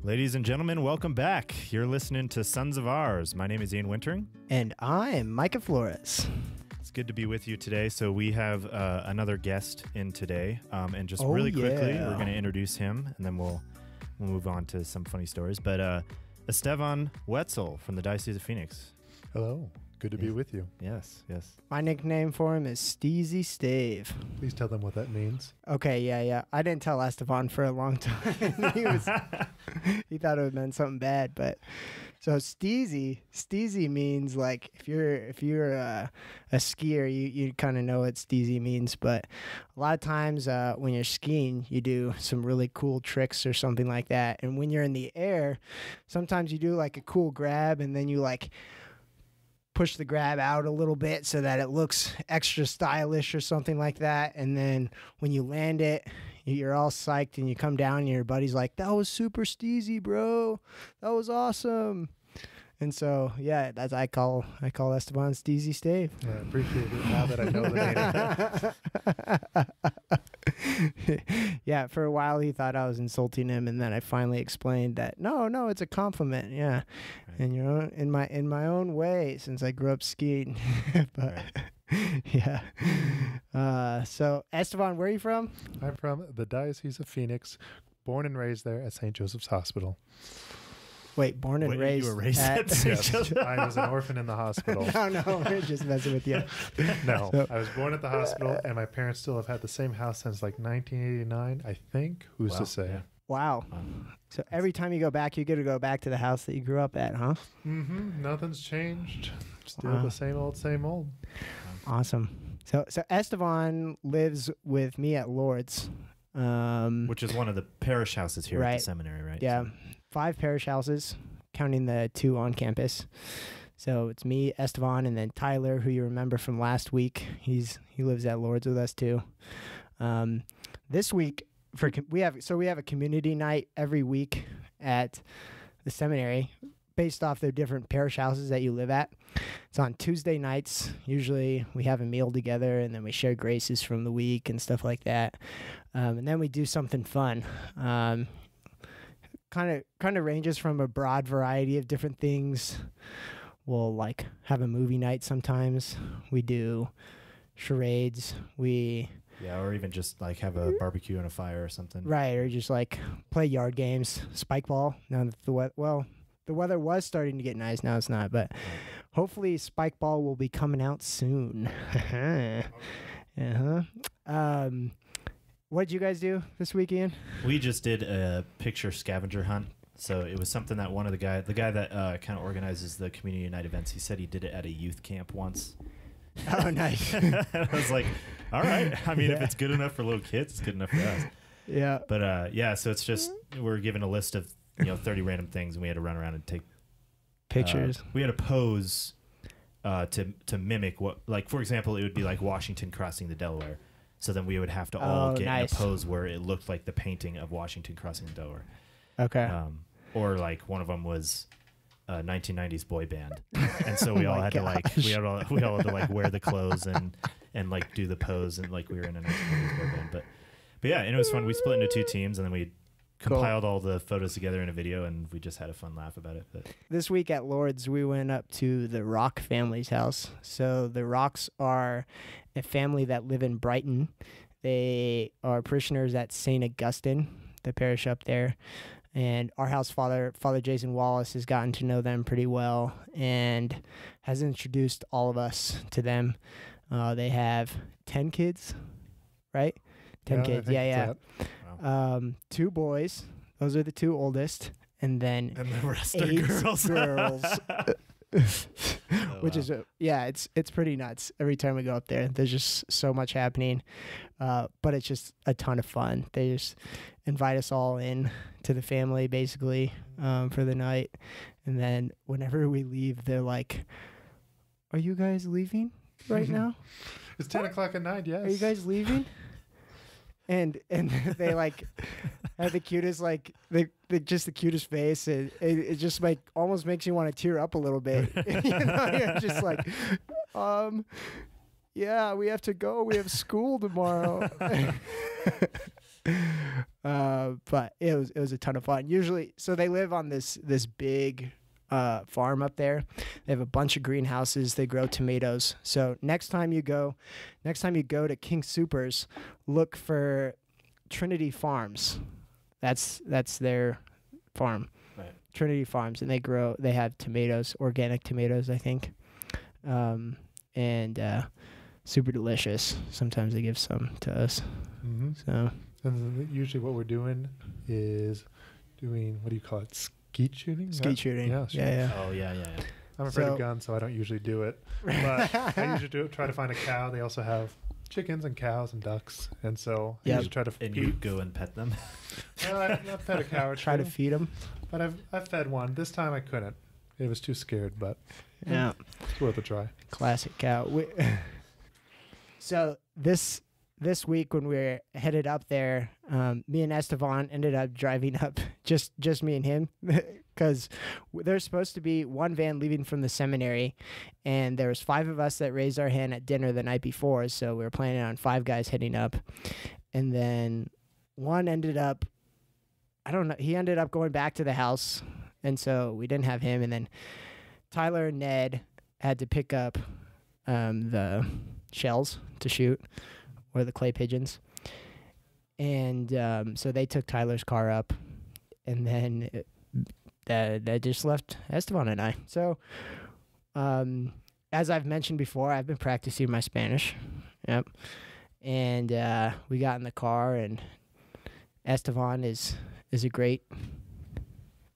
Ladies and gentlemen, welcome back. You're listening to Sons of Ours. My name is Ian Wintering. And I'm Micah Flores. It's good to be with you today. So we have another guest in today. And just really quickly, we're going to introduce him, and then we'll move on to some funny stories. But Estevan Wetzel from the Diocese of Phoenix. Hello. Good to be with you. Yes, yes. My nickname for him is Steezy Stave. Please tell them what that means. Okay, yeah. I didn't tell Estevan for a long time. He thought it meant something bad, but so Steezy means like if you're a skier, you kind of know what Steezy means. But a lot of times when you're skiing, you do some really cool tricks or something like that. And when you're in the air, sometimes you do like a cool grab, and then you like push the grab out a little bit so that it looks extra stylish or something like that. And then when you land it, you're all psyched, and you come down and your buddy's like, "That was super steezy, bro. That was awesome." And so, yeah, that's I call Estevan Steezy Stave. Yeah, I appreciate it now that I know the name. Yeah, for a while he thought I was insulting him, and then I finally explained that no, it's a compliment. Yeah, right. And in my own way, since I grew up skiing. But yeah. So Estevan, where are you from? I'm from the Diocese of Phoenix, born and raised there at St. Joseph's Hospital. Wait, born and raised? You were raised at St. Joseph? I was an orphan in the hospital. No, we're just messing with you. No, I was born at the hospital, and my parents still have had the same house since like 1989, I think. Who's to say? Yeah. Wow. So every time you go back, you get to go back to the house that you grew up at, huh? Mm-hmm. Nothing's changed. Still the same old. Awesome. So Estevan lives with me at Lourdes. Which is one of the parish houses here at the seminary, right? Yeah. So 5 parish houses, counting the 2 on campus. So it's me, Estevan, and then Tyler, who you remember from last week. He lives at Lourdes with us too. This week we have a community night every week at the seminary, based off the different parish houses that you live at. It's on Tuesday nights. Usually we have a meal together, and then we share graces from the week and stuff like that. And then we do something fun. Kind of ranges from a broad variety of different things. We'll like have a movie night sometimes. We do charades. Or even just like have a barbecue and a fire or something. Right, or just like play yard games, spike ball. Now that the weather was starting to get nice. Now it's not, but hopefully spike ball will be coming out soon. What did you guys do this weekend? We just did a picture scavenger hunt. So it was something that the guy that kind of organizes the community night events, he said he did it at a youth camp once. Oh, nice. I was like, all right. I mean, if it's good enough for little kids, it's good enough for us. Yeah. But so it's just, we're given a list of 30 random things, and we had to run around and take pictures. We had to pose to mimic what, like, for example, it would be like Washington crossing the Delaware. So then we would have to all get in a pose where it looked like the painting of Washington crossing the Delaware. Okay. Or like one of them was 1990s boy band, and so we all had to we all had to like wear the clothes and like do the pose, and like we were in a 1990s boy band. But yeah, and it was fun. We split into 2 teams, and then we compiled all the photos together in a video, and we just had a fun laugh about it. But this week at Lourdes, we went up to the Rock family's house. So the Rocks are a family that live in Brighton. They are parishioners at St. Augustine, the parish up there. And our house father, Father Jason Wallace, has gotten to know them pretty well and has introduced all of us to them. They have 10 kids, right? 10 kids. Yeah. wow. 2 boys. Those are the 2 oldest. And then the rest are 8 girls. Which is it's pretty nuts. Every time we go up there, there's just so much happening, but it's just a ton of fun. They just invite us all in to the family basically for the night, and then whenever we leave, they're like, "Are you guys leaving right now? It's 10 o'clock at night. Yes. Are you guys leaving?" And they like have the cutest, like just the cutest face. It just like almost makes you want to tear up a little bit. You're just like, yeah, we have to go. We have school tomorrow. But it was a ton of fun. Usually, so they live on this big farm up there. They have a bunch of greenhouses. They grow tomatoes. So next time you go to King Soopers, look for Trinity Farms. That's their farm. Right. Trinity Farms, and they have tomatoes, organic tomatoes, I think. And super delicious. Sometimes they give some to us. Mm-hmm. So and usually what we're doing is doing, what do you call it? Skeet shooting? skeet shooting. Yeah, Yeah. Oh yeah. I'm afraid of guns, so I don't usually do it. But I usually try to find a cow. They also have chickens and cows and ducks. And so I usually try to And you go and pet them? I've fed a cow or Try two, to feed them. but I've fed one. This time I couldn't. It was too scared, but Yeah. it's worth a try. Classic cow. So this week when we were headed up there, me and Estevan ended up driving up, just me and him, because there's supposed to be one van leaving from the seminary, and there was 5 of us that raised our hand at dinner the night before, so we were planning on 5 guys heading up, and then one ended up, I don't know, he ended up going back to the house, and so we didn't have him, and then Tyler and Ned had to pick up the shells to shoot, or the clay pigeons. And so they took Tyler's car up, and then that just left Estevan and I. So as I've mentioned before, I've been practicing my Spanish. Yep. And we got in the car, and Estevan is a great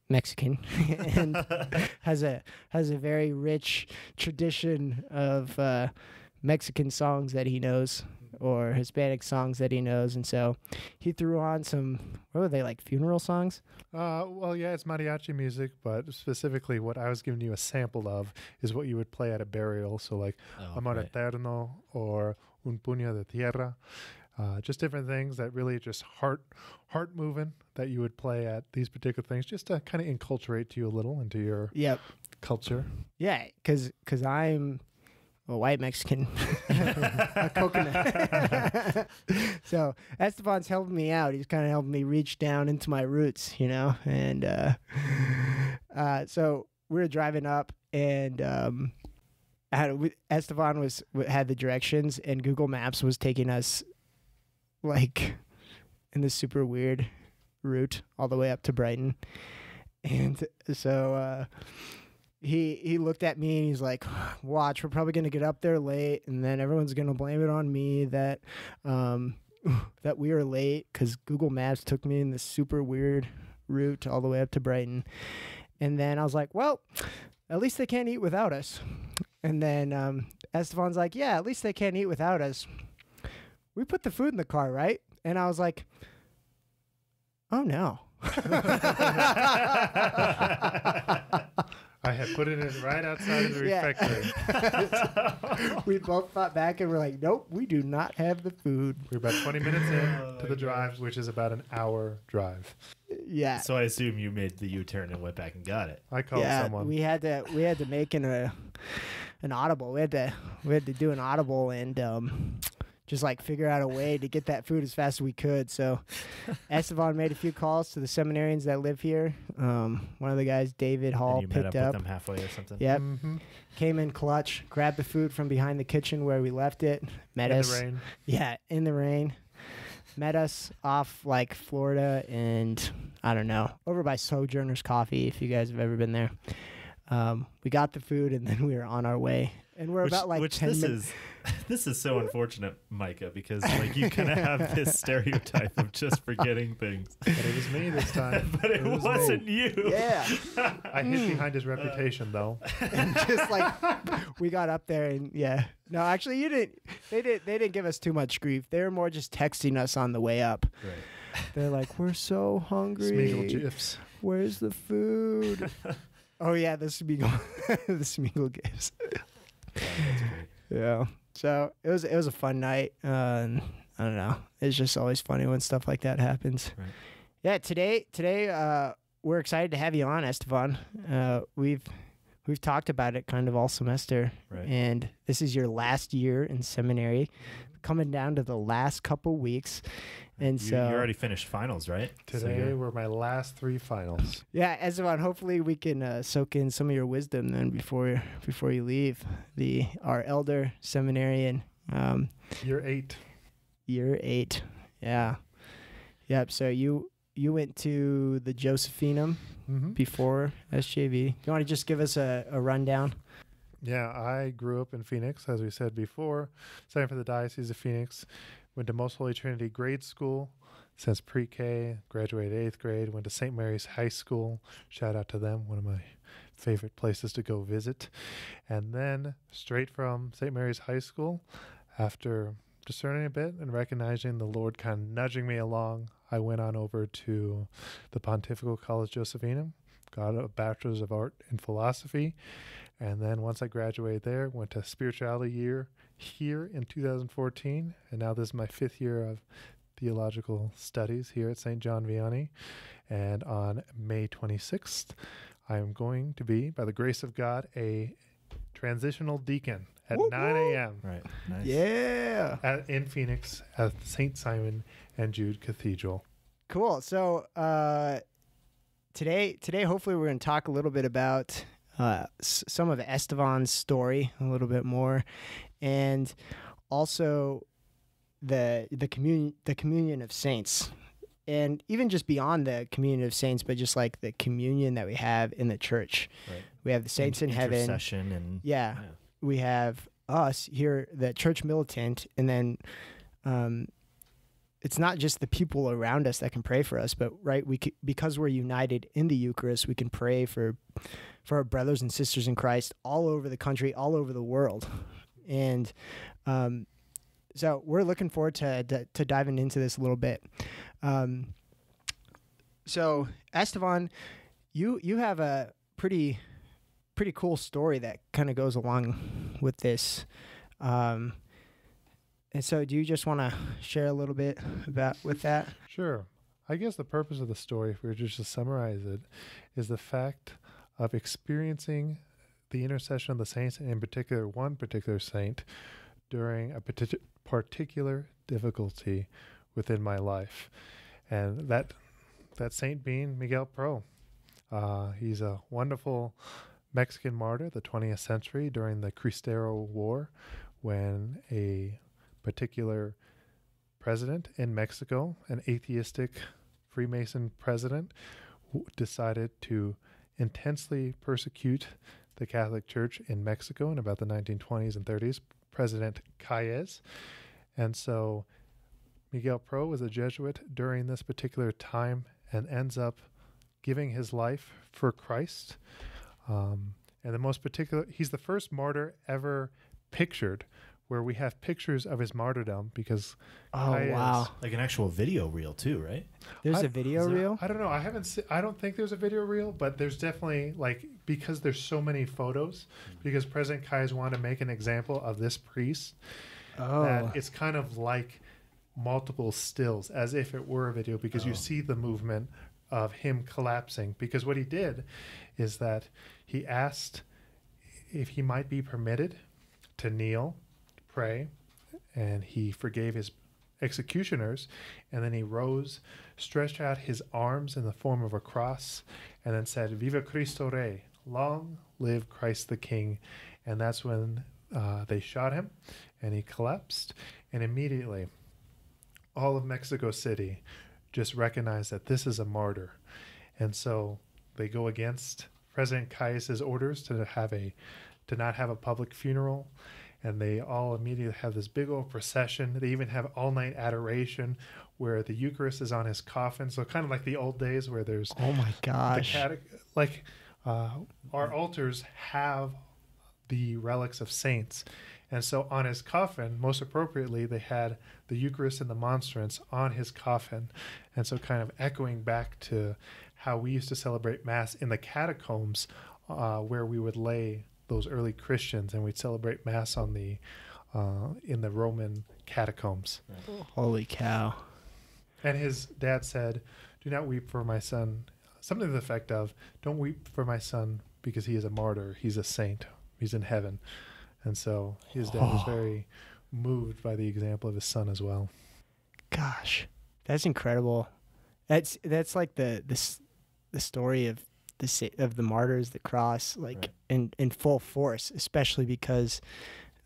Mexican and has a very rich tradition of Mexican songs that he knows, or Hispanic songs that he knows, and so he threw on some, what were they, like funeral songs? Well, yeah, it's mariachi music, but specifically what I was giving you a sample of is what you would play at a burial. So like Amor Eterno or Un Puño de Tierra, just different things that really just heart moving that you would play at these particular things, just to kind of enculturate you a little into your culture. Yeah, because I'm a white Mexican, a coconut. So Estevan's helping me out. He's kind of helping me reach down into my roots, and so we were driving up, and Estevan had the directions, and Google Maps was taking us like in this super weird route all the way up to Brighton. And so he looked at me and he's like, watch, we're probably going to get up there late, and then everyone's going to blame it on me that that we were late because Google Maps took me in this super weird route all the way up to Brighton. And then I was like, well, at least they can't eat without us. And then Estevan's like, yeah, at least they can't eat without us. We put the food in the car, right? And I was like, oh no. I had put it in right outside of the refectory. We both thought back and we're like, nope, we do not have the food. We're about 20 minutes in to the drive, which is about an hour drive. Yeah. So I assume you made the U-turn and went back and got it. I called someone. We had to make an audible. We had to do an audible and just like figure out a way to get that food as fast as we could. So Estevan made a few calls to the seminarians that live here. One of the guys, David Hall, and you picked met up up with them halfway or something. Yep. Mm-hmm. Came in clutch, grabbed the food from behind the kitchen where we left it. Met us. In the rain. Yeah, in the rain. Met us off like Florida and I don't know, over by Sojourner's Coffee, if you guys have ever been there. We got the food and then we were on our way. And we're about like 10 minutes. This is so unfortunate, Micah, because like you kind of have this stereotype of just forgetting things. But it was me this time. But it wasn't you. Yeah. I hid behind his reputation, though. And just like we got up there and no, actually you didn't. They didn't give us too much grief. They were more just texting us on the way up. Right. They're like, we're so hungry. Smeagol gifs. Where's the food? Oh yeah, the Smeagol gifts. That's great. Yeah. So it was a fun night. And I don't know. It's just always funny when stuff like that happens. Right. Yeah. Today we're excited to have you on, Estevan. We've we've talked about it kind of all semester, Right. and this is your last year in seminary, coming down to the last couple weeks, and You already finished finals, right? Today were my last 3 finals. Yeah, Esteban, hopefully we can soak in some of your wisdom then before you leave. Our elder seminarian. Year 8. Year 8. Yeah. Yep. So you went to the Josephinum before SJV. You want to just give us a rundown? Yeah, I grew up in Phoenix, as we said before. Studying for the Diocese of Phoenix. Went to Most Holy Trinity grade school since pre-K. Graduated 8th grade. Went to St. Mary's High School. Shout out to them. One of my favorite places to go visit. And then straight from St. Mary's High School, after discerning a bit and recognizing the Lord kind of nudging me along, I went on over to the Pontifical College Josephinum, got a Bachelor's of Art in Philosophy, and then once I graduated there, went to spirituality year here in 2014, and now this is my 5th year of theological studies here at St. John Vianney, and on May 26th, I am going to be, by the grace of God, a transitional deacon at 9 a.m. Right. Nice. Yeah. In Phoenix at St. Simon and Jude Cathedral. Cool. So today, hopefully, we're going to talk a little bit about some of Estevan's story a little bit more, and also the communion of saints, and even just beyond the communion of saints, but just like the communion that we have in the church. Right. We have the saints in heaven. Intercession and We have us here, the church militant, and then it's not just the people around us that can pray for us, but because we're united in the Eucharist, we can pray for our brothers and sisters in Christ all over the country, all over the world. And so we're looking forward to diving into this a little bit. So Estevan, you have a pretty cool story that kind of goes along with this. And so do you just want to share a little bit with that? Sure. I guess the purpose of the story, if we were just to summarize it, is the fact of experiencing the intercession of the saints, and in particular, one particular saint, during a particular difficulty within my life. And that saint being Miguel Pro. He's a wonderful Mexican martyr, the 20th century, during the Cristero War, when a particular president in Mexico, an atheistic Freemason president, decided to intensely persecute the Catholic Church in Mexico in about the 1920s and 30s, President Calles. And so Miguel Pro was a Jesuit during this particular time and ends up giving his life for Christ. And the most particular, he's the first martyr ever pictured, where we have pictures of his martyrdom, because wow, like an actual video reel too, right? There's a video reel? I don't know. I don't think there's a video reel, but there's definitely, like, because there's so many photos, because President Calles wanted to make an example of this priest, that it's kind of like multiple stills, as if it were a video, because you see the movement of him collapsing. Because what he did is that he asked if he might be permitted to kneel, pray, and he forgave his executioners, and then he rose, stretched out his arms in the form of a cross, and then said, "Viva Cristo Rey, long live Christ the King." And that's when they shot him, and he collapsed, and immediately all of Mexico City just recognized that this is a martyr. And so they go against President Calles' orders to not have a public funeral. And they all immediately have this big old procession. They even have all-night adoration where the Eucharist is on his coffin. So kind of like the old days where there's... Oh, my gosh. Our altars have the relics of saints. And so on his coffin, most appropriately, they had the Eucharist and the monstrance on his coffin. And so kind of echoing back to how we used to celebrate Mass in the catacombs, where we would lay those early Christians, and we'd celebrate Mass on the in the Roman catacombs. Holy cow. And his dad said, "Do not weep for my son," something to the effect of, "Don't weep for my son because he is a martyr. He's a saint. He's in heaven. And so his dad was very moved by the example of his son as well. Gosh, that's incredible. That's like the story of the martyrs, the cross, like in full force, especially because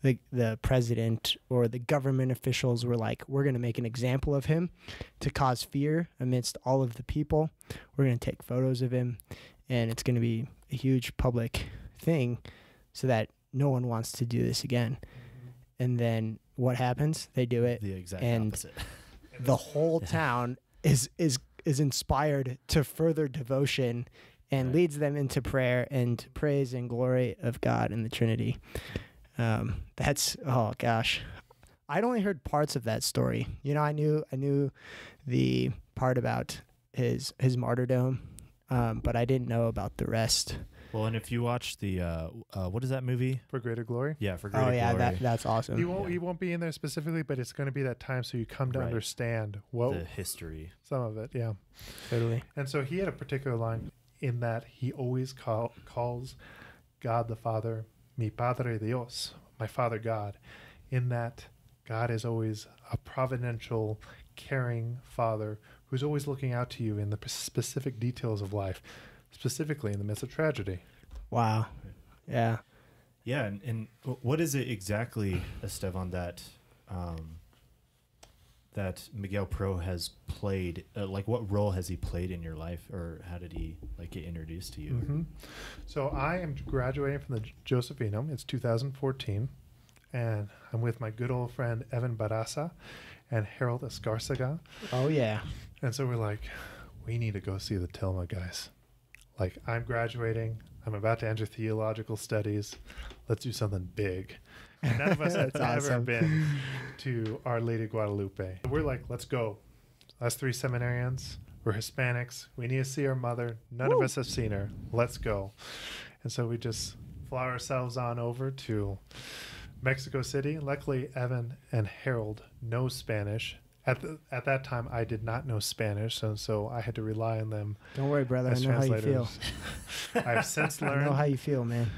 the president or the government officials were like, we're going to make an example of him to cause fear amidst all of the people. We're going to take photos of him, and it's going to be a huge public thing so that no one wants to do this again. And then what happens? They do it. The exact opposite. The whole town is inspired to further devotion and leads them into prayer and praise and glory of God and the Trinity. That's, oh gosh, I'd only heard parts of that story. You know, I knew the part about his martyrdom, but I didn't know about the rest. Well, and if you watch the what is that movie? For Greater Glory? Yeah, For Greater Glory. Oh yeah, that's awesome. He won't be in there specifically, but it's going to be that time so you come to understand the history. Some of it, yeah. Totally. And so he had a particular line in that he always calls God the Father, mi Padre Dios, my Father God, in that God is always a providential, caring Father who's always looking out to you in the specific details of life, specifically in the midst of tragedy. Wow. Yeah. Yeah, and what is it exactly, Estevan, that that Miguel Pro has played? Like, what role has he played in your life, or how did he get introduced to you? Mm-hmm. So I am graduating from the Josephinum. It's 2014, and I'm with my good old friend Evan Barasa and Harold Escarcega. Oh yeah. And so we're like, we need to go see the Tilma, guys. Like, I'm graduating. I'm about to enter theological studies. Let's do something big. And none of us have ever been to Our Lady Guadalupe. We're like, let's go. Us 3 seminarians. We're Hispanics. We need to see our mother. None of us have seen her. Let's go. And so we just fly ourselves on over to Mexico City. Luckily, Evan and Harold know Spanish. At that time, I did not know Spanish, and so I had to rely on them. Don't worry, brother. I know how you feel. I have since learned. I know how you feel, man.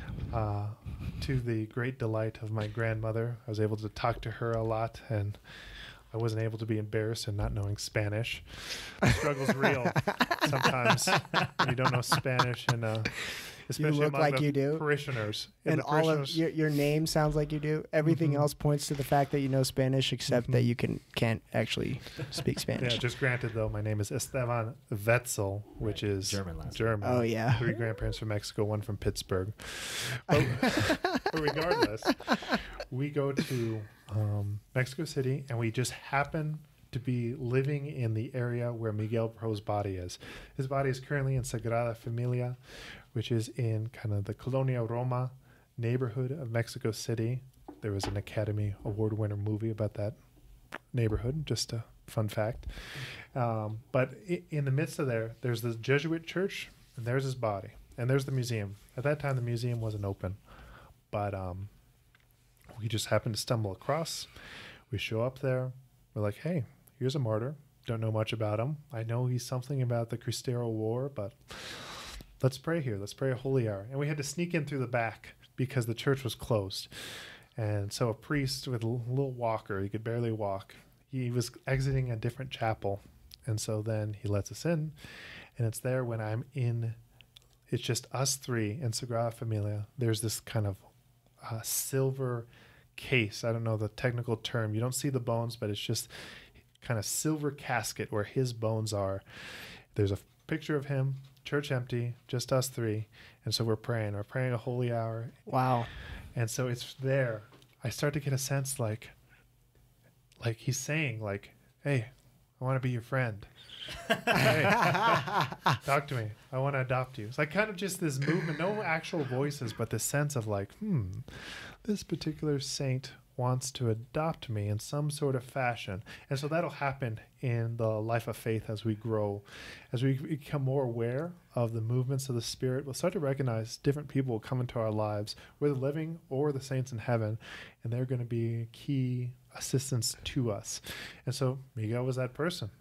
To the great delight of my grandmother, I was able to talk to her a lot, and I wasn't able to be embarrassed in not knowing Spanish. The struggle's real sometimes when you don't know Spanish, and especially you look among like the you do. Parishioners. And all of your name sounds like you do. Everything else points to the fact that you know Spanish, except that you can't actually speak Spanish. Yeah, just granted, though, my name is Estevan Wetzel, which is German. Oh, yeah. 3 grandparents from Mexico, 1 from Pittsburgh. But regardless, we go to Mexico City, and we just happen to be living in the area where Miguel Pro's body is. His body is currently in Sagrada Familia, which is in kind of the Colonia Roma neighborhood of Mexico City. There was an Academy Award winner movie about that neighborhood, just a fun fact. But in the midst of there's the Jesuit church, and there's his body, and there's the museum. At that time, the museum wasn't open, but we just happened to stumble across. We show up there. We're like, hey, here's a martyr. Don't know much about him. I know he's something about the Cristero War, but let's pray here. Let's pray a holy hour. And we had to sneak in through the back because the church was closed. And so a priest with a little walker, he could barely walk, he was exiting a different chapel. And so then he lets us in. And it's there when I'm in, it's just us 3 in Sagrada Familia. There's this kind of silver case. I don't know the technical term. You don't see the bones, but it's just kind of silver casket where his bones are. There's a picture of him, church empty, just us 3. And so we're praying a holy hour. Wow. And so it's there. I start to get a sense like he's saying like, hey, I want to be your friend. Hey, talk to me. I want to adopt you. It's like kind of just this movement, no actual voices, but this sense of like, this particular saint wants to adopt me in some sort of fashion. And so that'll happen in the life of faith as we grow, as we become more aware of the movements of the Spirit. We'll start to recognize different people will come into our lives, whether living or the saints in heaven, and they're going to be key assistants to us. And so Miguel was that person.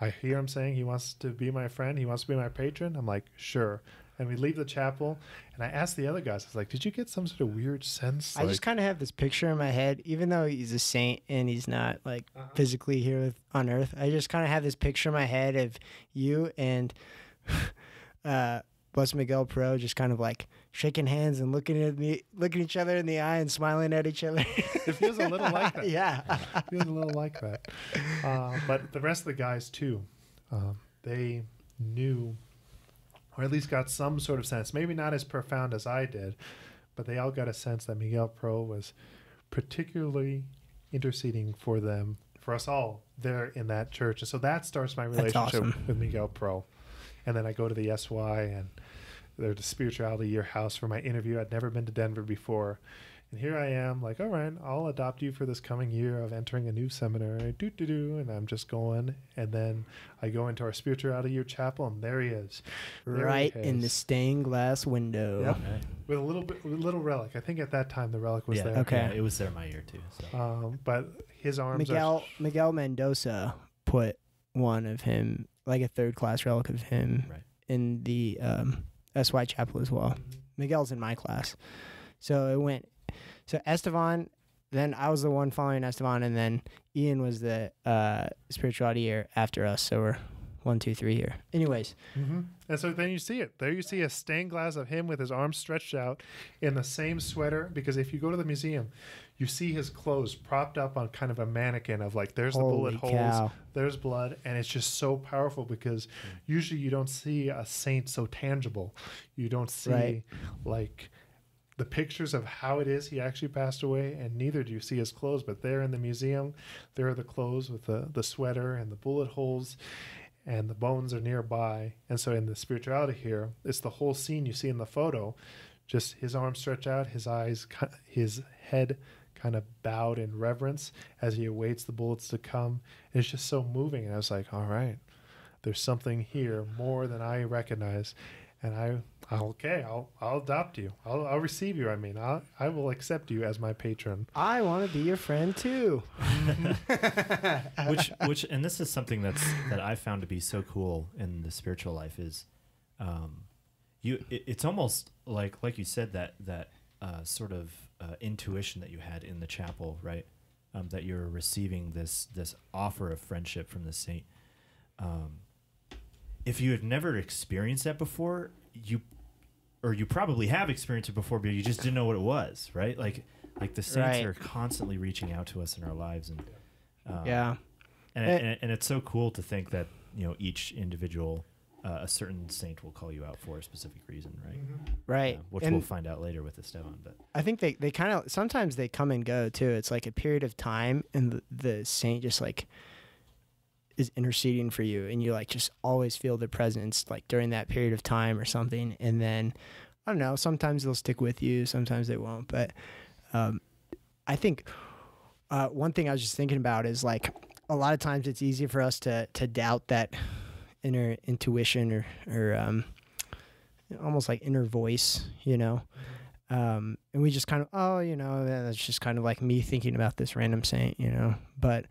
I hear him saying he wants to be my friend. He wants to be my patron. I'm like, sure. And we leave the chapel, and I asked the other guys, I was like, did you get some sort of weird sense? I just kind of have this picture in my head, even though he's a saint and he's not like physically here on earth. I just kind of have this picture in my head of you and Blessed Miguel Pro just kind of like shaking hands and looking each other in the eye and smiling at each other. It feels a little like that. Yeah. It feels a little like that. But the rest of the guys, too, they knew, or at least got some sort of sense, maybe not as profound as I did, but they all got a sense that Miguel Pro was particularly interceding for them, for us all there in that church. And so that starts my relationship with Miguel Pro. And then I go to the SY and there's the Spirituality Year House for my interview. I'd never been to Denver before. And here I am, like, all right, I'll adopt you for this coming year of entering a new seminary. And I'm just going. And then I go into our Spirituality Year chapel, and there he is. Right in the stained glass window. Yep. Okay. With a little relic. I think at that time the relic was there. Okay. Yeah, it was there my year too. So. But his arms Miguel Mendoza put one of him, like a third-class relic of him, in the SY chapel as well. Miguel's in my class. So Estevan, then I was the one following Estevan, and then Ian was the spirituality year after us. So we're 1, 2, 3 here. Anyways. Mm-hmm. And so then you see it. There you see a stained glass of him with his arms stretched out in the same sweater. Because if you go to the museum, you see his clothes propped up on kind of a mannequin of like, there's the bullet holes, there's blood. And it's just so powerful because usually you don't see a saint so tangible. You don't see like the pictures of how it is he actually passed away, and neither do you see his clothes. But there in the museum, there are the clothes with the sweater and the bullet holes, and the bones are nearby. And so in the spirituality here, it's the whole scene you see in the photo, just his arms stretched out, his eyes, his head kind of bowed in reverence as he awaits the bullets to come. And it's just so moving. And I was like, all right, there's something here more than I recognize. And I'll adopt you. I'll receive you. I mean, I will accept you as my patron. I want to be your friend too. which, and this is something that I found to be so cool in the spiritual life is, it's almost like you said that sort of intuition that you had in the chapel, right? That you're receiving this offer of friendship from the saint. If you have never experienced that before, you probably have experienced it before, but you just didn't know what it was, right? Like the saints are constantly reaching out to us in our lives, and and it's so cool to think that each individual, a certain saint will call you out for a specific reason, right? Right, which we'll find out later with Estevan. But I think they kind of sometimes they come and go too. It's like a period of time, and the saint just like is interceding for you, and you like just always feel their presence like during that period of time or something. And then I don't know, sometimes they'll stick with you, sometimes they won't. But I think one thing I was just thinking about is like a lot of times it's easy for us to doubt that inner intuition or almost like inner voice, and we just kind of that's just kind of like me thinking about this random saint, but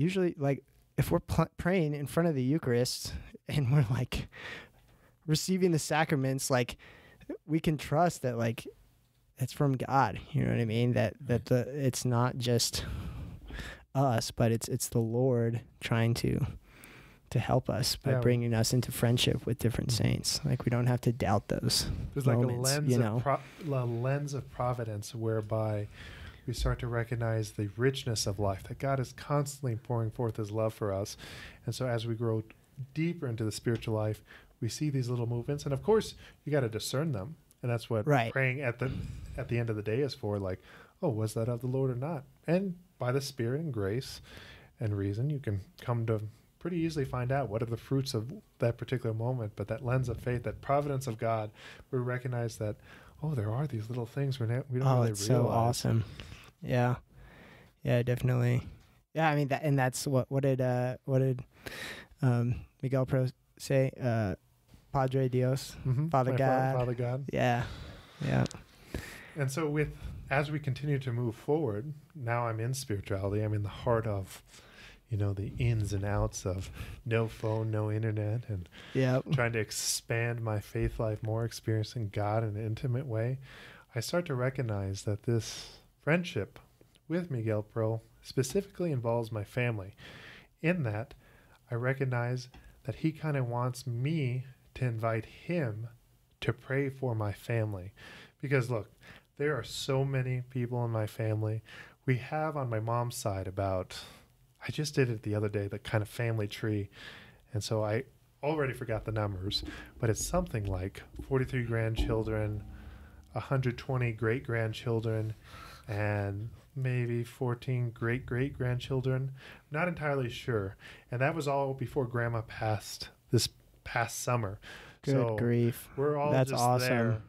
usually, like, if we're praying in front of the Eucharist and we're, like, receiving the sacraments, like, we can trust that, like, it's from God. You know what I mean? That it's not just us, but it's the Lord trying to help us by bringing us into friendship with different saints. Like, we don't have to doubt those moments, like a lens of providence whereby we start to recognize the richness of life, that God is constantly pouring forth his love for us. And so as we grow deeper into the spiritual life, we see these little movements. And of course, you got to discern them. And that's what praying at the end of the day is for. Like, oh, was that of the Lord or not? And by the Spirit and grace and reason, you can come to pretty easily find out what are the fruits of that particular moment. But that lens of faith, that providence of God, we recognize that, oh, there are these little things we don't really realize. It's so awesome. Yeah, definitely. Yeah, I mean that's what did Miguel Pro say? Padre Dios, Father God. Father God. Yeah. And so as we continue to move forward, now I'm in spirituality. I'm in the heart of, the ins and outs of no phone, no internet, and trying to expand my faith life more, experiencing God in an intimate way, I start to recognize that this friendship with Miguel Pro specifically involves my family, in that I recognize that he kind of wants me to invite him to pray for my family. Because look, there are so many people in my family. We have on my mom's side I just did it the other day, the kind of family tree. And so I already forgot the numbers, but it's something like 43 grandchildren, 120 great-grandchildren, and maybe 14 great-great-grandchildren. Not entirely sure. And that was all before Grandma passed this past summer. Good grief. We're all That's just awesome. there,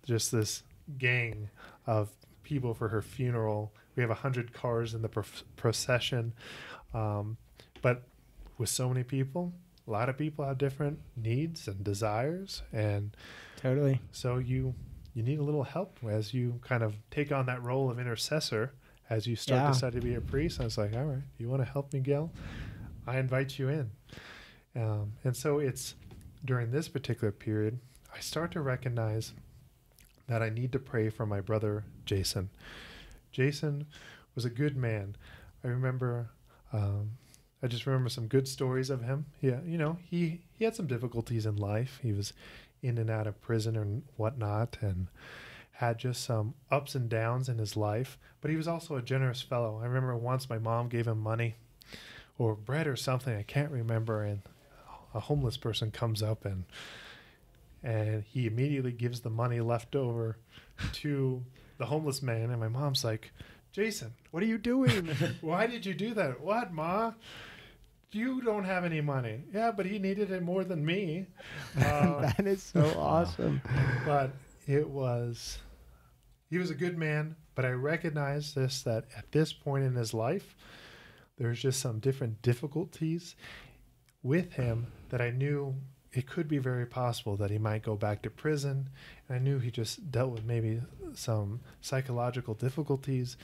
just this gang of people for her funeral. We have 100 cars in the procession. But with so many people, a lot of people have different needs and desires. And totally. So you need a little help as you kind of take on that role of intercessor as you start to decide to be a priest. I was like, all right, you want to help Miguel? I invite you in. And so it's during this particular period, I start to recognize that I need to pray for my brother, Jason. Jason was a good man. I just remember some good stories of him. Yeah, he had some difficulties in life. He was in and out of prison and whatnot, and had just some ups and downs in his life. But he was also a generous fellow. I remember once my mom gave him money or bread or something, I can't remember, and a homeless person comes up and he immediately gives the money left over to the homeless man. And my mom's like, Jason, what are you doing? Why did you do that? What, Ma? You don't have any money. Yeah, but he needed it more than me. That is so awesome. But he was a good man, but I recognized that at this point in his life, there's just some different difficulties with him that I knew it could be very possible that he might go back to prison. And I knew he just dealt with maybe some psychological difficulties.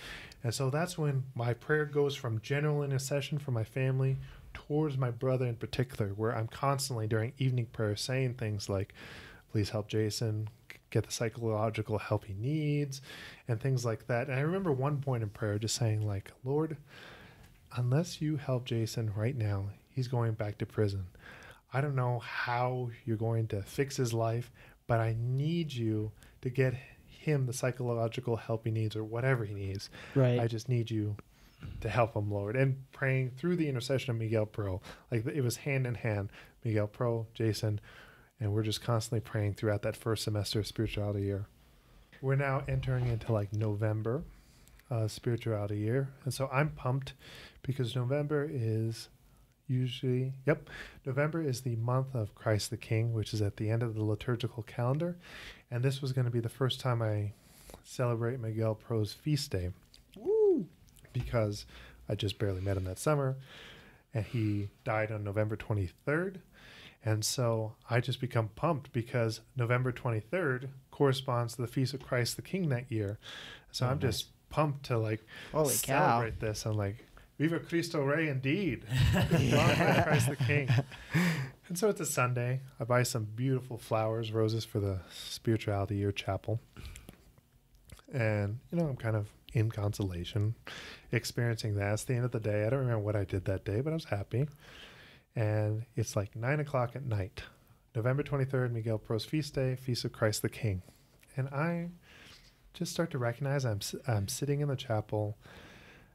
And so that's when my prayer goes from general intercession for my family towards my brother in particular, where I'm constantly during evening prayer saying things like, please help Jason get the psychological help he needs and things like that. And I remember one point in prayer just saying like, Lord, unless you help Jason right now, he's going back to prison. I don't know how you're going to fix his life, but I need you to get him the psychological help he needs or whatever he needs. Right. I just need you to help him, Lord. And praying through the intercession of Miguel Pro, like it was hand in hand, Miguel Pro, Jason, and we're just constantly praying throughout that first semester of spirituality year. We're now entering into like November spirituality year. And so I'm pumped because November is November is the month of Christ the King, which is at the end of the liturgical calendar. And this was going to be the first time I celebrate Miguel Pro's feast day. Woo! Because I just barely met him that summer. And he died on November 23rd. And so I just become pumped because November 23rd corresponds to the feast of Christ the King that year. So I'm just pumped to like celebrate this. I'm like, Viva Cristo Rey indeed. Long live Christ the King. And so it's a Sunday. I buy some beautiful flowers, roses for the spirituality year chapel. And, I'm kind of in consolation, experiencing that. It's the end of the day. I don't remember what I did that day, but I was happy. And it's like 9 o'clock at night. November 23rd, Miguel Pro's feast day, Feast of Christ the King. And I just start to recognize I'm sitting in the chapel.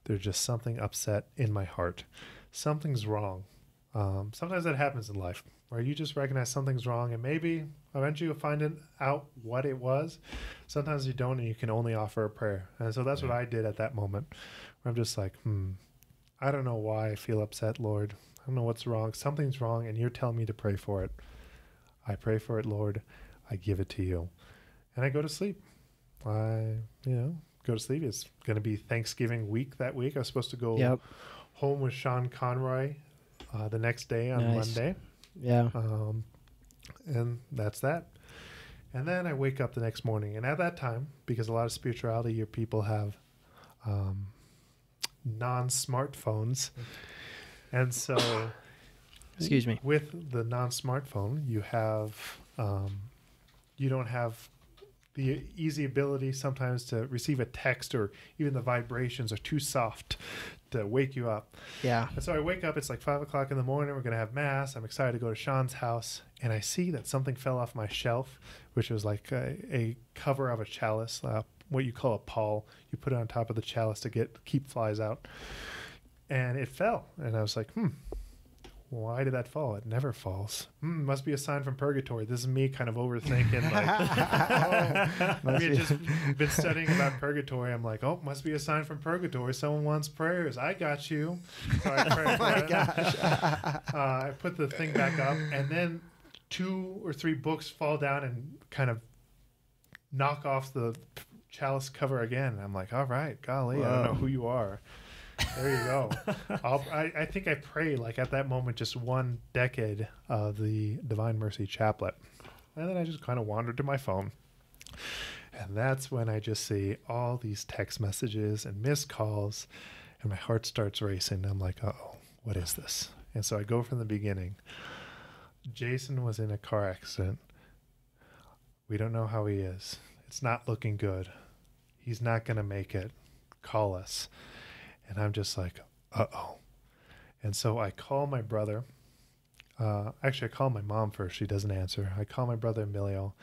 There's just something upset in my heart. Something's wrong. Sometimes that happens in life where you just recognize something's wrong and maybe eventually you'll find out what it was. Sometimes you don't and you can only offer a prayer. And so that's what I did at that moment. Where I'm just like, I don't know why I feel upset, Lord. I don't know what's wrong. Something's wrong and you're telling me to pray for it. I pray for it, Lord. I give it to you. And I go to sleep. I go to sleep. It's going to be Thanksgiving week that week. I was supposed to go home with Sean Conroy the next day on Monday. Yeah. And that's that. And then I wake up the next morning. And at that time, because a lot of spirituality, your people have non-smartphones, And so, excuse me, with the non-smartphone, you have, you don't have the easy ability sometimes to receive a text, or even the vibrations are too soft to wake you up. Yeah. And so I wake up, it's like 5 o'clock in the morning. We're going to have mass. I'm excited to go to Sean's house. And I see that something fell off my shelf, which was like a cover of a chalice, what you call a pall. You put it on top of the chalice to keep flies out. And it fell. And I was like, why did that fall? It never falls. Must be a sign from purgatory. This is me kind of overthinking. We had just been studying about purgatory. I'm like, must be a sign from purgatory. Someone wants prayers. I got you. So I prayed for it. Gosh. I put the thing back up, and then 2 or 3 books fall down and kind of knock off the chalice cover again. And I'm like, all right, golly, whoa. I don't know who you are. There you go. I think I prayed like at that moment just 1 decade of the Divine Mercy Chaplet. And then I just kind of wandered to my phone. And that's when I just see all these text messages and missed calls, and my heart starts racing. I'm like, uh-oh, what is this? And so I go from the beginning. Jason was in a car accident. We don't know how he is. It's not looking good. He's not going to make it. Call us. And I'm just like, uh-oh. And so I call my brother. Actually, I call my mom first. She doesn't answer. I call my brother Emilio.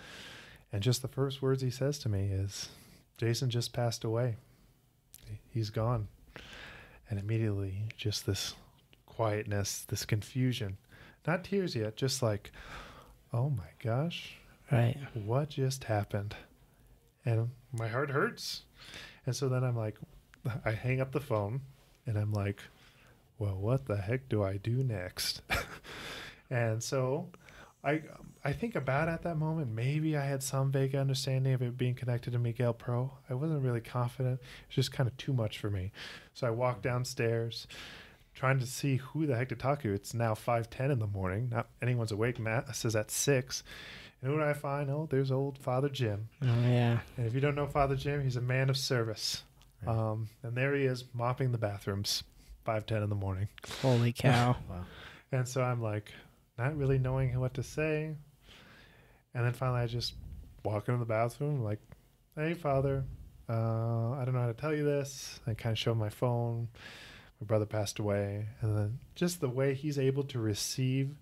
And just the first words he says to me is, Jason just passed away. He's gone. And immediately, just this quietness, this confusion. Not tears yet, just like, oh my gosh. Right. What just happened? And my heart hurts. And so then I'm like, I hang up the phone, and I'm like, well, what the heck do I do next? And so I think about at that moment, maybe I had some vague understanding of it being connected to Miguel Pro. I wasn't really confident. It's just kind of too much for me. So I walk downstairs, trying to see who the heck to talk to. It's now 5:10 in the morning. Not anyone's awake. Matt says at 6. And who do I find? Oh, there's old Father Jim. Oh, yeah. And if you don't know Father Jim, he's a man of service. Right. And there he is mopping the bathrooms, 5:10 in the morning. Holy cow. Wow. And so I'm like, not really knowing what to say. And then finally I just walk into the bathroom like, hey, Father, I don't know how to tell you this. I kind of show my phone. My brother passed away. And then just the way he's able to receive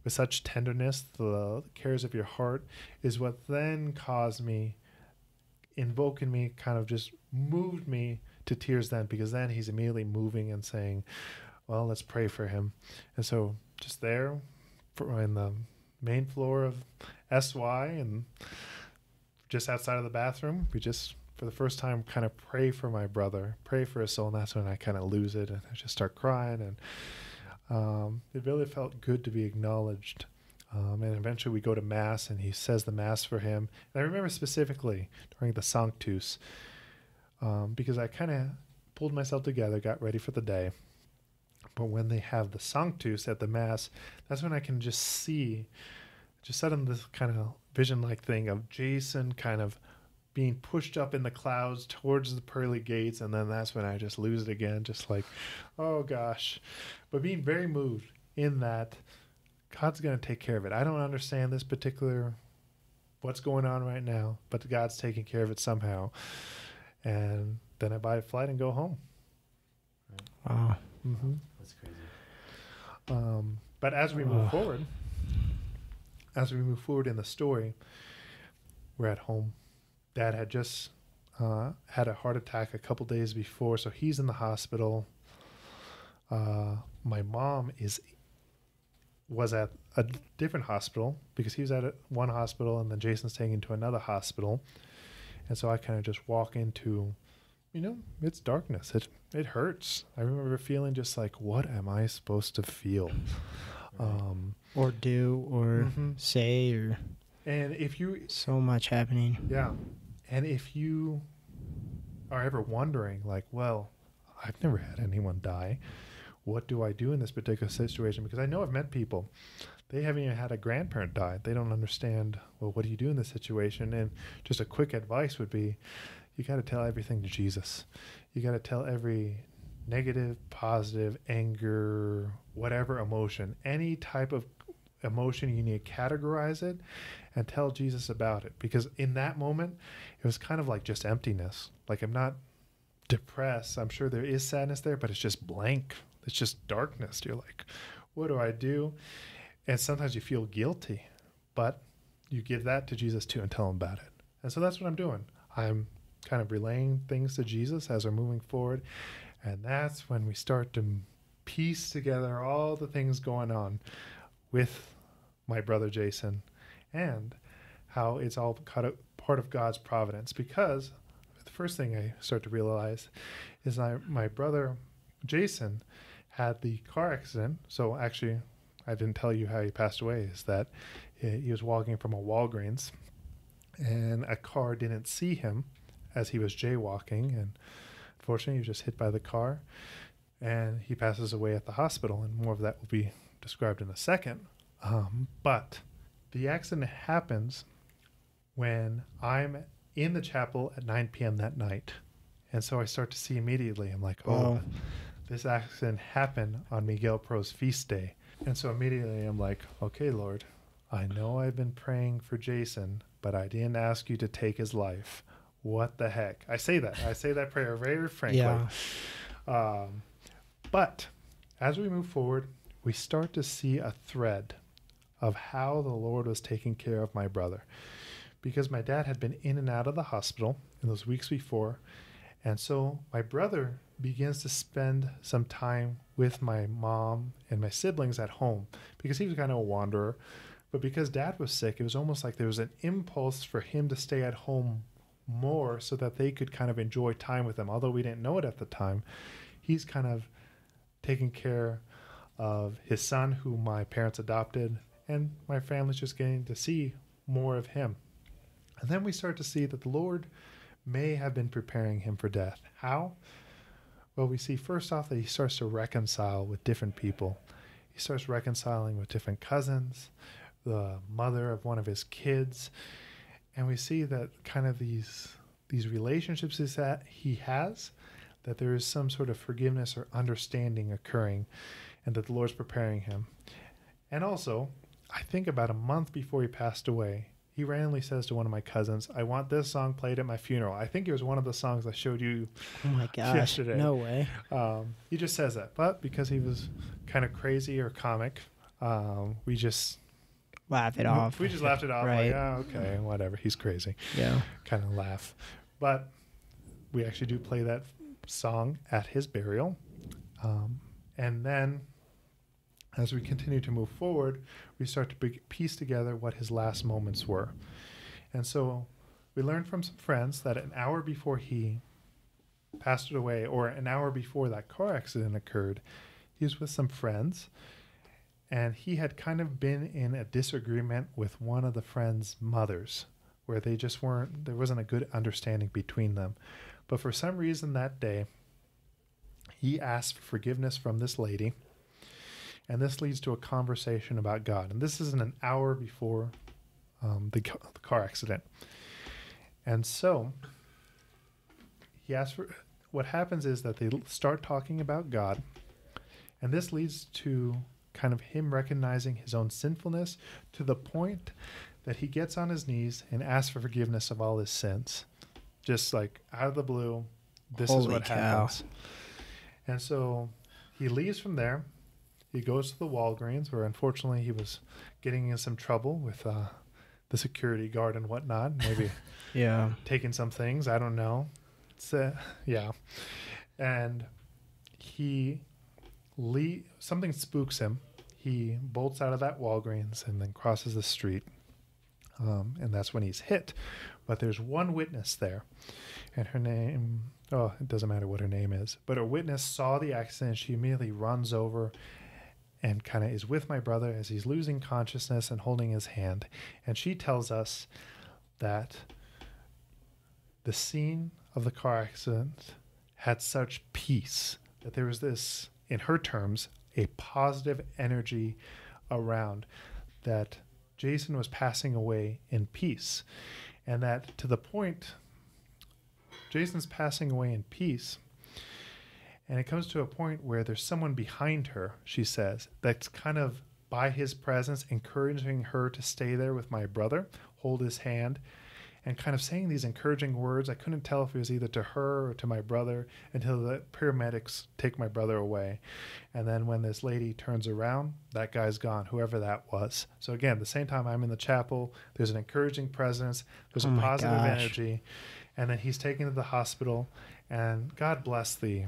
with such tenderness the cares of your heart is what then caused me, invoking me, kind of just moved me to tears then, because then he's immediately moving and saying, well, let's pray for him. And so just there in the main floor of SY and just outside of the bathroom, we just, for the first time, kind of pray for my brother, pray for his soul. And that's when I kind of lose it and I just start crying. And it really felt good to be acknowledged. And eventually we go to Mass, and he says the Mass for him. And I remember specifically during the Sanctus, because I kind of pulled myself together, got ready for the day. But when they have the Sanctus at the Mass, that's when I can just see, just suddenly this kind of vision-like thing of Jason kind of being pushed up in the clouds towards the pearly gates. And then that's when I just lose it again, just like, oh gosh. But being very moved in that God's going to take care of it. I don't understand this particular, what's going on right now, but God's taking care of it somehow. And then I buy a flight and go home. Right. Wow. Mm-hmm. That's crazy. But as we move forward in the story, we're at home. Dad had just had a heart attack a couple days before, so he's in the hospital. My mom was at a different hospital because he was at one hospital, and then Jason's taken to another hospital. And so I kind of just walk into, it's darkness. It hurts. I remember feeling just like, what am I supposed to feel? Or do, or say, or... And if you... So much happening. Yeah. And if you are ever wondering, like, well, I've never had anyone die. What do I do in this particular situation? Because I know I've met people. They haven't even had a grandparent die. They don't understand, well, what do you do in this situation? And just a quick advice would be, you got to tell everything to Jesus. You got to tell every negative, positive, anger, whatever emotion, any type of emotion, you need to categorize it and tell Jesus about it. Because in that moment, it was kind of like just emptiness. Like, I'm not depressed. I'm sure there is sadness there, but it's just blank. It's just darkness. You're like, what do I do? And sometimes you feel guilty, but you give that to Jesus too and tell him about it. And so that's what I'm doing. I'm kind of relaying things to Jesus as we're moving forward. And that's when we start to piece together all the things going on with my brother Jason and how it's all part of God's providence. Because the first thing I start to realize is my brother Jason had the car accident. So actually, I didn't tell you how he passed away, is that he was walking from a Walgreens and a car didn't see him as he was jaywalking, and unfortunately he was just hit by the car and he passes away at the hospital, and more of that will be described in a second. But the accident happens when I'm in the chapel at 9 p.m. that night. And so I start to see immediately, I'm like, oh, this accident happened on Miguel Pro's feast day. And so immediately I'm like, okay, Lord, I know I've been praying for Jason, but I didn't ask you to take his life. What the heck? I say that prayer very frankly. Yeah. But as we move forward, we start to see a thread of how the Lord was taking care of my brother. Because my dad had been in and out of the hospital in those weeks before. And so my brother begins to spend some time with my mom and my siblings at home, because he was kind of a wanderer. But because dad was sick, it was almost like there was an impulse for him to stay at home more so that they could kind of enjoy time with him. Although we didn't know it at the time, he's kind of taking care of his son, who my parents adopted, and my family's just getting to see more of him. And then we start to see that the Lord may have been preparing him for death. How? Well, we see first off that he starts to reconcile with different people. He starts reconciling with different cousins, the mother of one of his kids. And we see that kind of these relationships that he has, that there is some sort of forgiveness or understanding occurring, and that the Lord's preparing him. And also, I think about a month before he passed away, he randomly says to one of my cousins, I want this song played at my funeral. I think it was one of the songs I showed you yesterday. No way. He just says that. But because he was kind of crazy or comic, we just laugh it off. We just laughed it off. Right. Like, oh, okay, whatever. He's crazy. Yeah. Kind of laugh. But we actually do play that song at his burial. And then as we continue to move forward, we start to piece together what his last moments were. And so we learned from some friends that an hour before he passed away, or an hour before that car accident occurred, he was with some friends, and he had kind of been in a disagreement with one of the friends' mothers, where there wasn't a good understanding between them. But for some reason that day, he asked for forgiveness from this lady, and this leads to a conversation about God. And this isn't an hour before the car accident. And so he asked for, what happens is that they start talking about God, and this leads to kind of him recognizing his own sinfulness, to the point that he gets on his knees and asks for forgiveness of all his sins. Just like out of the blue, this is what happens. And so he leaves from there. He goes to the Walgreens, where unfortunately he was getting in some trouble with the security guard and whatnot. Maybe taking some things. I don't know. Yeah. And something spooks him. He bolts out of that Walgreens and then crosses the street. And that's when he's hit. But there's one witness there. And her name, it doesn't matter what her name is. But a witness saw the accident. She immediately runs over and kind of is with my brother as he's losing consciousness and holding his hand. And she tells us that the scene of the car accident had such peace, that there was this, in her terms, a positive energy around, that Jason was passing away in peace. And that to the point, Jason's passing away in peace. And it comes to a point where there's someone behind her, she says, that's kind of by his presence, encouraging her to stay there with my brother, hold his hand, and kind of saying these encouraging words. I couldn't tell if it was either to her or to my brother until the paramedics take my brother away. And then when this lady turns around, that guy's gone, whoever that was. So again, the same time I'm in the chapel, there's an encouraging presence, there's a positive energy, and then he's taken to the hospital, and God bless the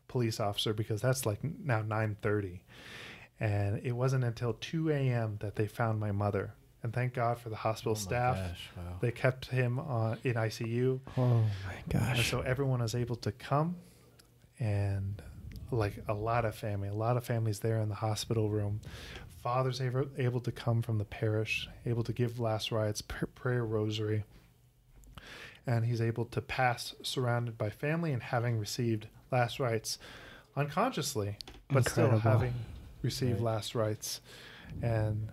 police officer, because that's like now 9:30. And it wasn't until 2 a.m. that they found my mother. And thank God for the hospital staff. Wow. They kept him in ICU. Oh my gosh. And so everyone was able to come, and like a lot of families there in the hospital room. Fathers able to come from the parish, able to give last rites, pray a rosary. And he's able to pass surrounded by family and having received last rites unconsciously, but Incredible. still having received last rites. And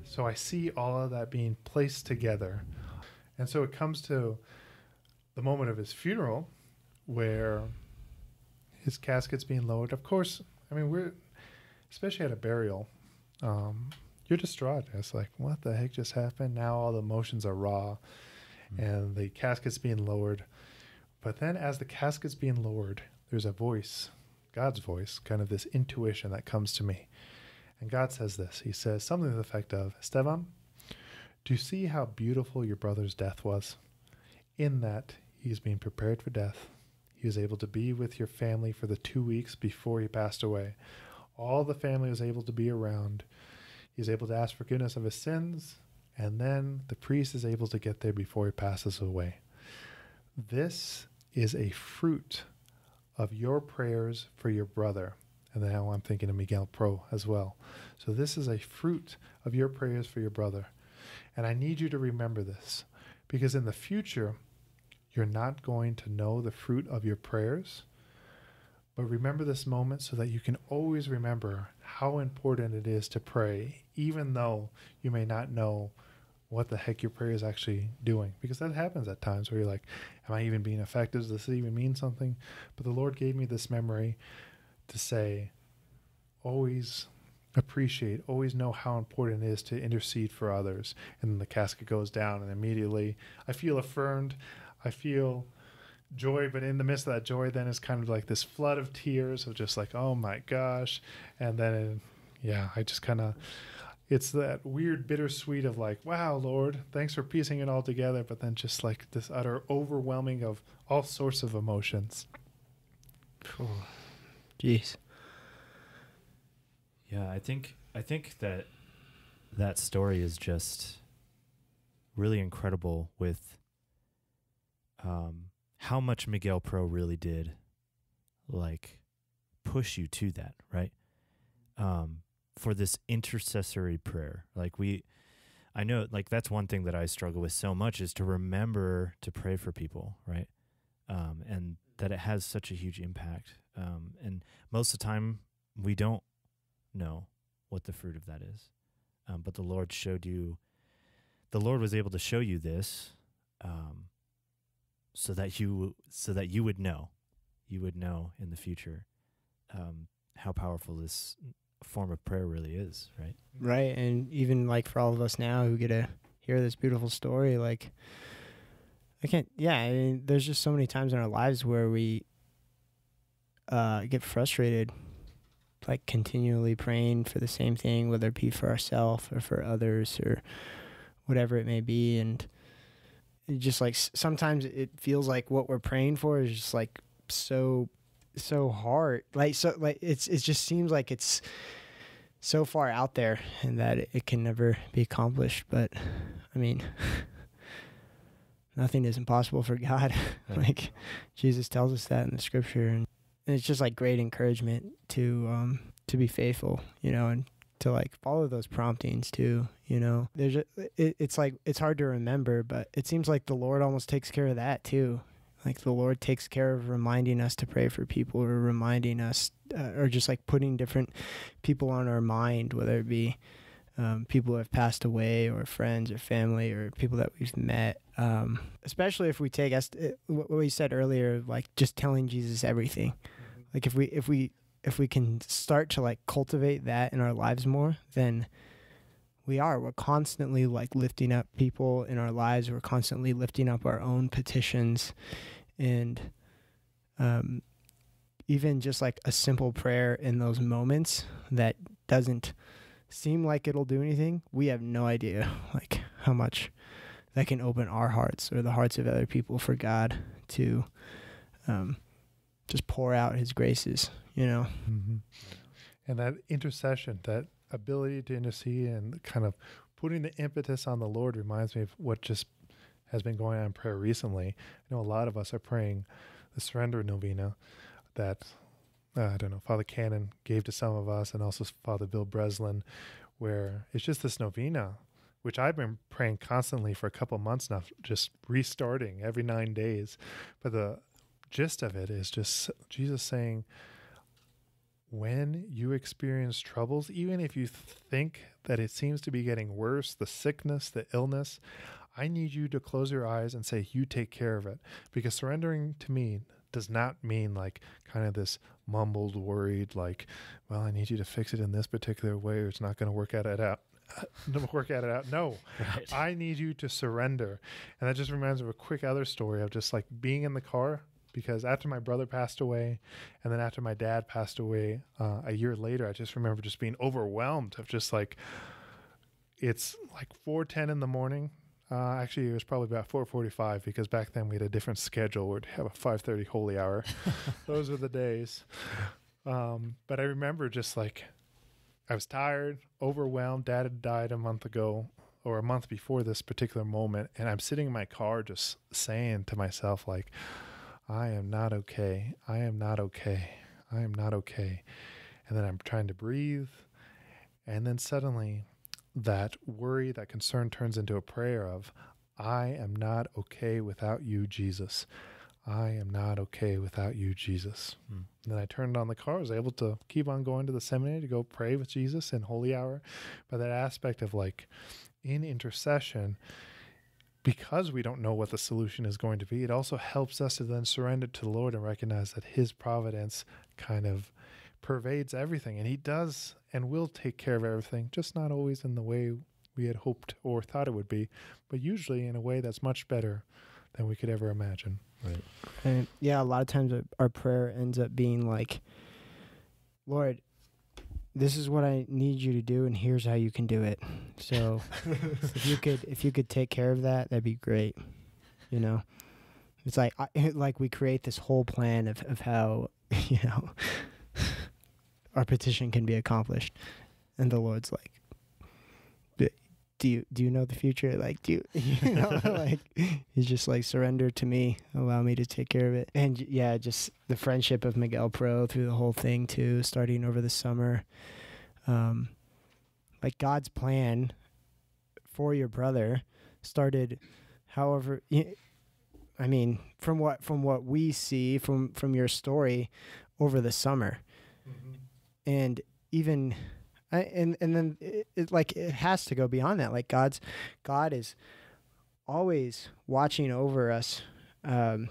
so I see all of that being placed together. And so it comes to the moment of his funeral where his casket's being lowered. Of course, I mean, we're, especially at a burial, you're distraught. It's like, what the heck just happened? Now all the emotions are raw, and the casket's being lowered. But then as the casket's being lowered, there's a voice, God's voice, kind of this intuition that comes to me. And God says this. He says something to the effect of, Estevan, do you see how beautiful your brother's death was? In that he's being prepared for death. He was able to be with your family for the 2 weeks before he passed away. All the family was able to be around. He was able to ask forgiveness of his sins. And then the priest is able to get there before he passes away. This is a fruit of your prayers for your brother. And now I'm thinking of Miguel Pro as well. So this is a fruit of your prayers for your brother. And I need you to remember this, because in the future, you're not going to know the fruit of your prayers. But remember this moment so that you can always remember how important it is to pray, even though you may not know what the heck your prayer is actually doing. Because that happens at times where you're like, am I even being effective? Does this even mean something? But the Lord gave me this memory to say, always appreciate, always know how important it is to intercede for others. And then the casket goes down, and immediately I feel affirmed. I feel joy, but in the midst of that joy, then it's kind of like this flood of tears of just like, oh my gosh. And then, I just kind of, it's that weird bittersweet of like, wow, Lord, thanks for piecing it all together. But then just like this utter overwhelming of all sorts of emotions. Jeez. Yeah, I think that story is just really incredible with how much Miguel Pro really did like push you to that, right? For this intercessory prayer. I know like that's one thing that I struggle with so much is to remember to pray for people, right? And that it has such a huge impact. And most of the time we don't know what the fruit of that is. But the Lord was able to show you this, so that you would know in the future, how powerful this form of prayer really is, right? Right. And even like for all of us now who get to hear this beautiful story, like I mean, there's just so many times in our lives where we get frustrated, like continually praying for the same thing, whether it be for ourselves or for others or whatever it may be. And it just like sometimes it feels like what we're praying for is just like so hard. Like, so like it just seems like it's so far out there and that it can never be accomplished. But I mean, nothing is impossible for God. Like Jesus tells us that in the scripture. And it's just like great encouragement to be faithful, and to like follow those promptings too, There's it's like it's hard to remember, but it seems like the Lord almost takes care of that too. Like the Lord takes care of reminding us to pray for people, or reminding us, or just like putting different people on our mind, whether it be people who have passed away, or friends or family, or people that we've met. Especially if we take what we said earlier, like just telling Jesus everything. Like if we can start to like cultivate that in our lives more, then we're constantly like lifting up people in our lives. We're constantly lifting up our own petitions, and even just like a simple prayer in those moments that doesn't seem like it'll do anything, we have no idea like how much that can open our hearts or the hearts of other people for God to just pour out his graces, you know. Mm-hmm. And that intercession, that ability to intercede and kind of putting the impetus on the Lord reminds me of what just has been going on in prayer recently. I know a lot of us are praying the surrender novena that, I don't know, Father Cannon gave to some of us, and also Father Bill Breslin, where it's just this novena, which I've been praying constantly for a couple of months now, just restarting every 9 days. But the gist of it is just Jesus saying, when you experience troubles, even if you think that it seems to be getting worse, the sickness, the illness, I need you to close your eyes and say, you take care of it. Because surrendering to me does not mean like kind of this mumbled, worried, like, well, I need you to fix it in this particular way or it's not going to work at it out. No, right. I need you to surrender. And that just reminds me of a quick other story of just like being in the car, because after my brother passed away and then after my dad passed away a year later, I just remember just being overwhelmed of just like, it's like 4:10 in the morning. Actually, it was probably about 4:45 because back then we had a different schedule. We'd have a 5:30 holy hour. Those were the days. But I remember just like I was tired, overwhelmed. Dad had died a month ago or a month before this particular moment. And I'm sitting in my car just saying to myself, like, I am not okay. I am not okay. I am not okay. And then I'm trying to breathe. And then suddenly that worry, that concern turns into a prayer of, I am not okay without you, Jesus. I am not okay without you, Jesus. And then I turned on the car. I was able to keep on going to the seminary to go pray with Jesus in holy hour. But that aspect of like in intercession, because we don't know what the solution is going to be, it also helps us to then surrender to the Lord and recognize that his providence kind of pervades everything. And he does and will take care of everything, just not always in the way we had hoped or thought it would be, but usually in a way that's much better than we could ever imagine. Right. And yeah, a lot of times our prayer ends up being like, Lord, this is what I need you to do, and here's how you can do it. So if you could take care of that, that'd be great. You know, it's like we create this whole plan of how, you know, our petition can be accomplished, and the Lord's like, do you know the future? Like, do you know, like, he's just like, surrender to me, allow me to take care of it. And yeah, just the friendship of Miguel Pro through the whole thing too, starting over the summer. Like God's plan for your brother started, however, I mean, from what we see from your story over the summer. Mm-hmm. And even and then it has to go beyond that. Like God is always watching over us in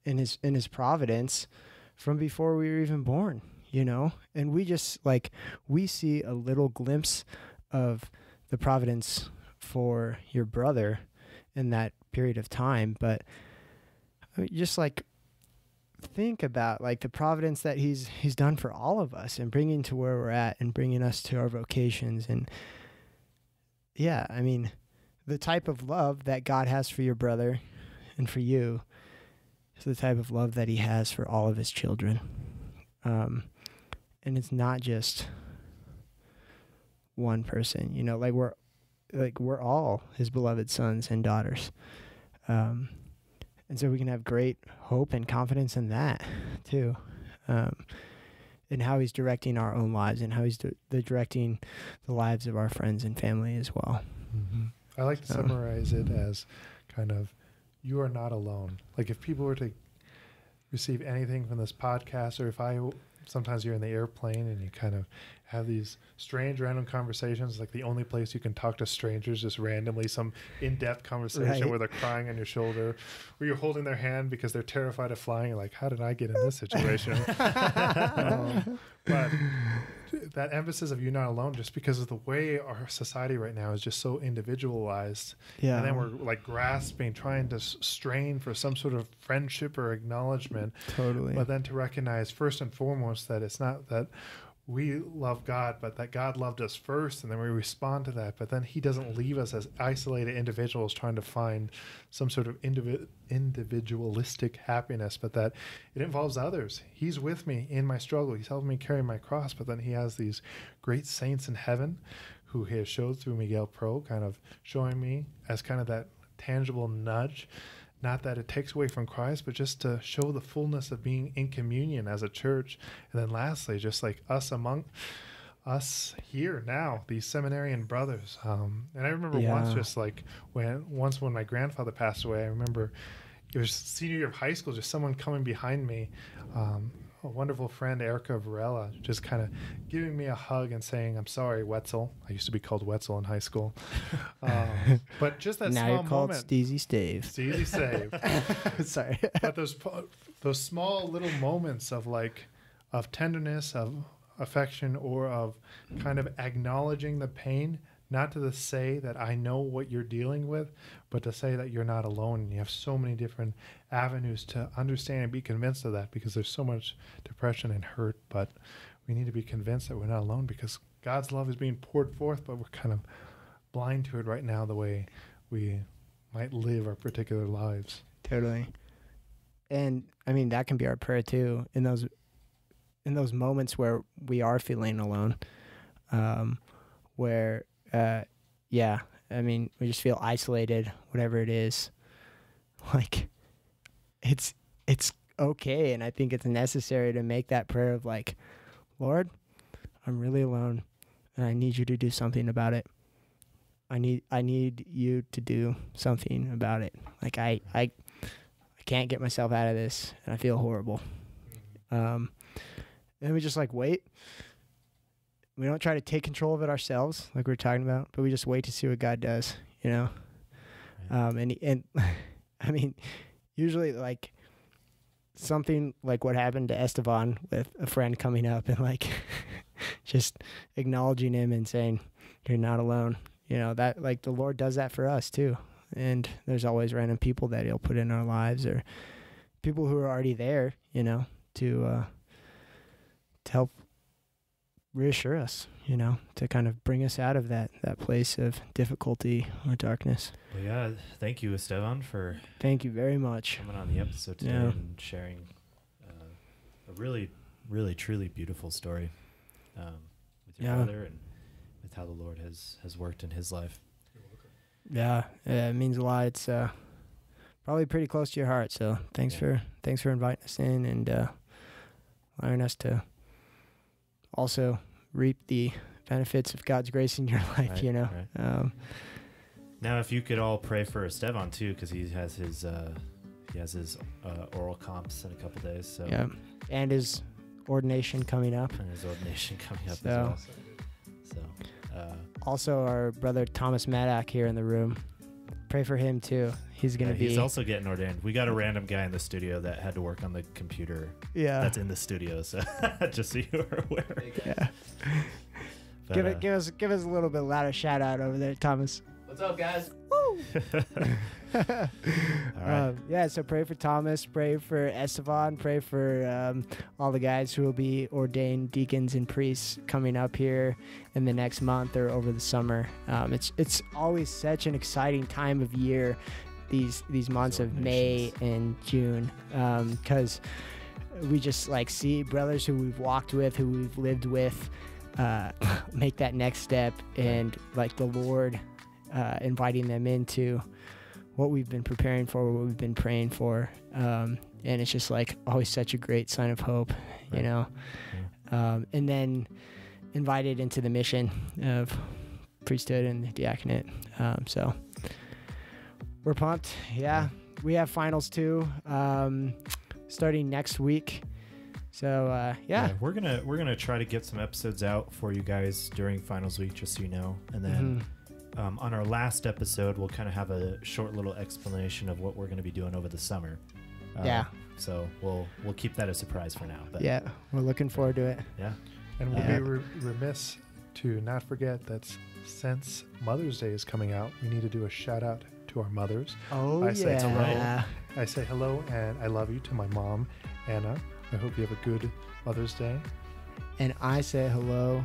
his providence from before we were even born, you know? And we just like we see a little glimpse of the providence for your brother in that period of time, but just like think about like the providence that he's done for all of us and bringing to where we're at and bringing us to our vocations. And yeah, I mean, the type of love that God has for your brother and for you is the type of love that he has for all of his children. And it's not just one person, you know, like we're all his beloved sons and daughters. And so we can have great hope and confidence in that too, in how he's directing our own lives and how he's directing the lives of our friends and family as well. Mm-hmm. I like to summarize it as kind of, you are not alone. Like if people were to receive anything from this podcast, or if sometimes you're in the airplane and you kind of have these strange random conversations, like the only place you can talk to strangers just randomly, some in-depth conversation where they're crying on your shoulder, or you're holding their hand because they're terrified of flying. You're like, how did I get in this situation? But that emphasis of you're not alone, just because of the way our society right now is just so individualized. Yeah. And then we're like grasping, trying to strain for some sort of friendship or acknowledgement. Totally. But then to recognize first and foremost that it's not that we love God, but that God loved us first, and then we respond to that. But then he doesn't leave us as isolated individuals trying to find some sort of individualistic happiness, but that it involves others. He's with me in my struggle. He's helping me carry my cross, but then he has these great saints in heaven who he has showed through Miguel Pro, kind of showing me as kind of that tangible nudge. Not that it takes away from Christ, but just to show the fullness of being in communion as a church. And then lastly, just like us among us here now, these seminarian brothers. And I remember once just like when my grandfather passed away, I remember it was senior year of high school, just someone coming behind me, a wonderful friend, Erica Varela, just kind of giving me a hug and saying, "I'm sorry, Wetzel." I used to be called Wetzel in high school. But just that now small you're called moment. Steezy Stave. Steezy Stave. Sorry. But those small little moments of tenderness, of affection, or of kind of acknowledging the pain, not to say that I know what you're dealing with, but to say that you're not alone. And you have so many different avenues to understand and be convinced of that, because there's so much depression and hurt. But we need to be convinced that we're not alone, because God's love is being poured forth, but we're kind of blind to it right now the way we might live our particular lives. Totally. And I mean, that can be our prayer too, in those moments where we are feeling alone, where I mean, we just feel isolated, whatever it is. Like, it's okay, and I think it's necessary to make that prayer of like, Lord, I'm really alone, and I need you to do something about it. I need you to do something about it. Like, I can't get myself out of this, and I feel horrible. And we just like wait. We don't try to take control of it ourselves, like we were talking about, but we just wait to see what God does, you know? Right. And I mean, usually like something like what happened to Estevan with a friend coming up and like just acknowledging him and saying, you're not alone. You know, that like the Lord does that for us too. And there's always random people that he'll put in our lives, or people who are already there, you know, to help reassure us, you know, to kind of bring us out of that place of difficulty or darkness. Well, yeah, thank you, Estevan, for thank you very much coming on the episode today and sharing a really, really, truly beautiful story with your brother and with how the Lord has worked in his life. Yeah, it means a lot. It's probably pretty close to your heart. So thanks for inviting us in and allowing us to also reap the benefits of God's grace in your life, right, you know. Right. Now, if you could all pray for Estevan too, because he has his oral comps in a couple days. So yeah, and his ordination coming up. As well. So also our brother Thomas Maddock here in the room. Pray for him too. He's gonna be. He's also getting ordained. We got a random guy in the studio that had to work on the computer. Yeah. That's in the studio, so just so you are aware. Yeah. But, give us a little bit louder shout out over there, Thomas. What's up, guys? Woo! All right. Yeah, so pray for Thomas, pray for Estevan, pray for all the guys who will be ordained deacons and priests coming up here in the next month or over the summer. It's always such an exciting time of year, these months of May and June, because we just like see brothers who we've walked with, who we've lived with, make that next step, and like the Lord inviting them into what we've been preparing for, what we've been praying for, and it's just like always such a great sign of hope, you know. And then invited into the mission of priesthood and diaconate. So we're pumped. Yeah, we have finals too, starting next week. So yeah, we're gonna try to get some episodes out for you guys during finals week, just so you know, and then on our last episode we'll kind of have a short little explanation of what we're going to be doing over the summer. So we'll keep that a surprise for now. But yeah, we're looking forward to it. Yeah, and we'll be remiss to not forget that since Mother's Day is coming out, we need to do a shout out to our mothers. Oh, Say hello. I say hello and I love you to my mom, Anna. I hope you have a good Mother's Day. And I say hello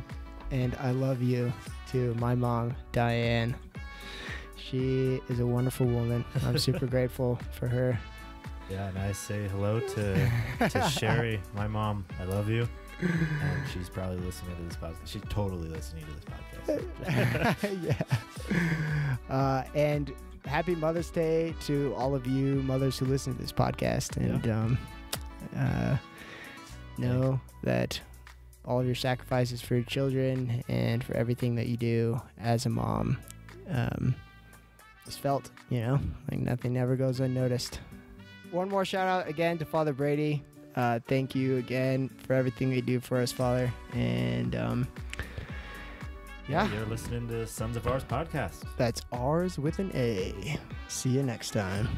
and I love you to my mom, Diane. She is a wonderful woman. I'm super grateful for her. Yeah, and I say hello to Sherry, my mom. I love you. And she's probably listening to this podcast. She's totally listening to this podcast. Yeah. And happy Mother's Day to all of you mothers who listen to this podcast. And know that all of your sacrifices for your children and for everything that you do as a mom is felt, like nothing ever goes unnoticed. One more shout out again to Father Brady. Thank you again for everything that you do for us, Father. And you're listening to Sons of Ours podcast. That's ours with an A. See you next time.